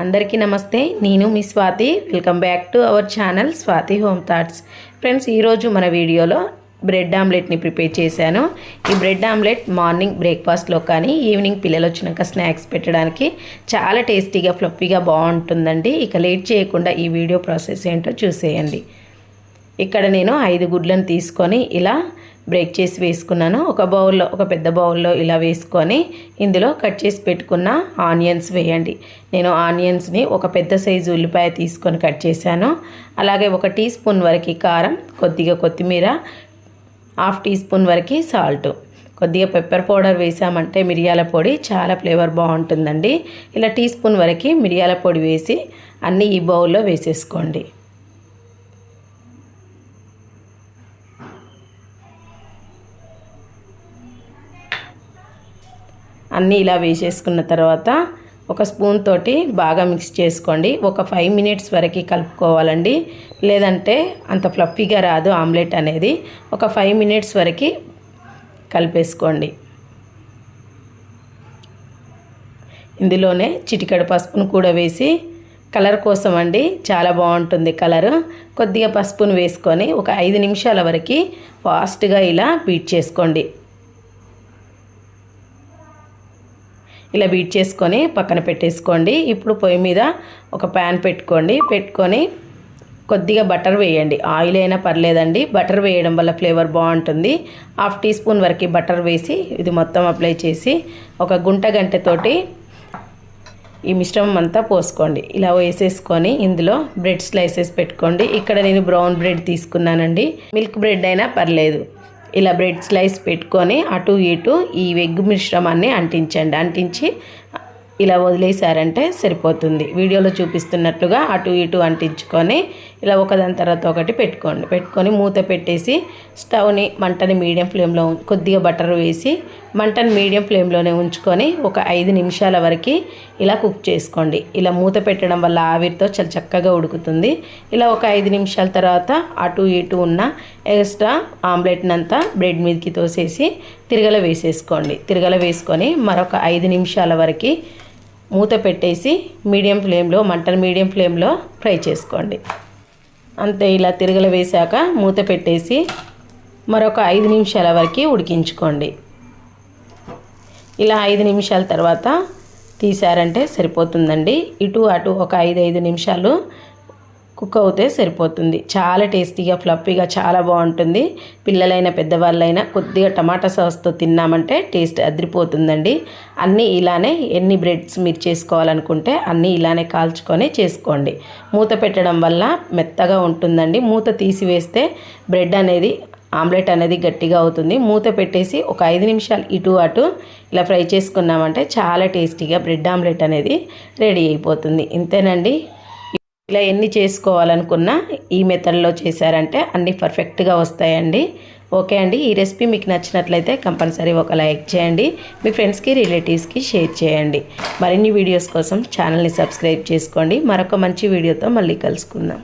అందరికీ నమస్తే. నేను మీ Swathi. Welcome back to our channel Swathi home thoughts. Friends, ఈరోజు మన వీడియోలో బ్రెడ్ ఆమ్లెట్ని ప్రిపేర్ చేశాను. ఈ బ్రెడ్ ఆమ్లెట్ మార్నింగ్ బ్రేక్ఫాస్ట్లో కానీ ఈవినింగ్ పిల్లలు వచ్చినాక స్నాక్స్ పెట్టడానికి చాలా టేస్టీగా ఫ్లఫీగా బాగుంటుందండి. ఇక లేట్ చేయకుండా ఈ వీడియో ప్రాసెస్ ఏంటో చూసేయండి. ఇక్కడ నేను 5 గుడ్లను తీసుకొని ఇలా బ్రేక్ చేసి వేసుకున్నాను. ఒక పెద్ద బౌల్లో ఇలా వేసుకొని ఇందులో కట్ చేసి పెట్టుకున్న ఆనియన్స్ వేయండి. నేను ఆనియన్స్ని ఒక పెద్ద సైజు ఉల్లిపాయ తీసుకొని కట్ చేశాను. అలాగే 1 టీ స్పూన్ వరకు కారం, కొద్దిగా కొత్తిమీర, 1/2 టీ స్పూన్ వరకు సాల్ట్, కొద్దిగా పెప్పర్ పౌడర్ వేసామంటే మిరియాల పొడి చాలా ఫ్లేవర్ బాగుంటుందండి. ఇలా టీ స్పూన్ వరకు మిరియాల పొడి వేసి అన్నీ ఈ బౌల్లో వేసేసుకోండి. అన్నీ ఇలా వేసేసుకున్న తర్వాత ఒక స్పూన్ తోటి బాగా మిక్స్ చేసుకోండి. ఒక 5 మినిట్స్ వరకు కలుపుకోవాలండి, లేదంటే అంత ఫ్లఫీగా రాదు ఆమ్లెట్ అనేది. ఒక 5 మినిట్స్ వరకు కలిపేసుకోండి. ఇందులోనే చిటికెడు పసుపును కూడా వేసి కలర్ కోసం అండి, చాలా బాగుంటుంది కలరు. కొద్దిగా పసుపును వేసుకొని ఒక 5 నిమిషాల వరకు ఫాస్ట్గా ఇలా బీట్ చేసుకోండి. ఇలా బీట్ చేసుకొని పక్కన పెట్టేసుకోండి. ఇప్పుడు పొయ్యి మీద ఒక ప్యాన్ పెట్టుకొని కొద్దిగా బటర్ వేయండి. ఆయిల్ అయినా పర్లేదండి, బటర్ వేయడం వల్ల ఫ్లేవర్ బాగుంటుంది. 1/2 టీ స్పూన్ వరకు బటర్ వేసి ఇది మొత్తం అప్లై చేసి ఒక గంటతోటి ఈ మిశ్రమం అంతా పోసుకోండి. ఇలా వేసేసుకొని ఇందులో బ్రెడ్ స్లైసెస్ పెట్టుకోండి. ఇక్కడ నేను బ్రౌన్ బ్రెడ్ తీసుకున్నానండి, మిల్క్ బ్రెడ్ అయినా పర్లేదు. ఇలా బ్రెడ్ స్లైస్ పెట్టుకొని అటు ఇటు ఈ ఎగ్ మిశ్రమాన్ని అంటించి ఇలా వదిలేసారంటే సరిపోతుంది. వీడియోలో చూపిస్తున్నట్లుగా అటు ఇటు అంటించుకొని ఇలా ఒకదాని తర్వాత ఒకటి పెట్టుకొని మూత పెట్టేసి స్టవ్ని మంటని మీడియం ఫ్లేమ్లో కొద్దిగా బటర్ వేసి మంటని మీడియం ఫ్లేమ్లోనే ఉంచుకొని ఒక 5 నిమిషాల వరకు ఇలా కుక్ చేసుకోండి. ఇలా మూత పెట్టడం వల్ల ఆవిరితో చాలా చక్కగా ఉడుకుతుంది. ఇలా ఒక 5 నిమిషాల తర్వాత అటు ఇటు ఉన్న ఎక్స్ట్రా ఆమ్లెట్ని అంతా బ్రెడ్ మీదకి తోసేసి తిరగల వేసుకొని మరొక 5 నిమిషాల వరకు మూత పెట్టేసి మంటను మీడియం ఫ్లేమ్లో ఫ్రై చేసుకోండి. అంతే, ఇలా తిరగల వేసాక మూత పెట్టేసి మరొక 5 నిమిషాల వరకు ఉడికించుకోండి. ఇలా 5 నిమిషాల తర్వాత తీసారంటే సరిపోతుందండి. ఇటు అటు ఒక 5 నిమిషాలు కుక్ అవుతే సరిపోతుంది. చాలా టేస్టీగా ఫ్లఫీగా చాలా బాగుంటుంది. పిల్లలైనా పెద్దవాళ్ళైనా కొద్దిగా టమాటా సాస్తో తిన్నామంటే టేస్ట్ అదిరిపోతుందండి. అన్నీ ఇలానే ఎన్ని బ్రెడ్స్ మీరు చేసుకోవాలనుకుంటే అన్నీ ఇలానే కాల్చుకొని చేసుకోండి. మూత పెట్టడం వల్ల మెత్తగా ఉంటుందండి. మూత తీసివేస్తే ఆమ్లెట్ అనేది గట్టిగా అవుతుంది. మూత పెట్టేసి ఒక 5 నిమిషాలు ఇటు అటు ఇలా ఫ్రై చేసుకున్నామంటే చాలా టేస్టీగా బ్రెడ్ ఆమ్లెట్ అనేది రెడీ అయిపోతుంది. ఇంతేనండి. ఇలా ఎన్ని చేసుకోవాలనుకున్నా ఈ మెథడ్లో చేశారంటే అన్నీ పర్ఫెక్ట్గా వస్తాయండి. ఓకే అండి, ఈ రెసిపీ మీకు నచ్చినట్లయితే కంపల్సరీ ఒక లైక్ చేయండి. మీ ఫ్రెండ్స్కి రిలేటివ్స్కి షేర్ చేయండి. మరిన్ని వీడియోస్ కోసం ఛానల్ని సబ్స్క్రైబ్ చేసుకోండి. మరొక మంచి వీడియోతో మళ్ళీ కలుసుకుందాం.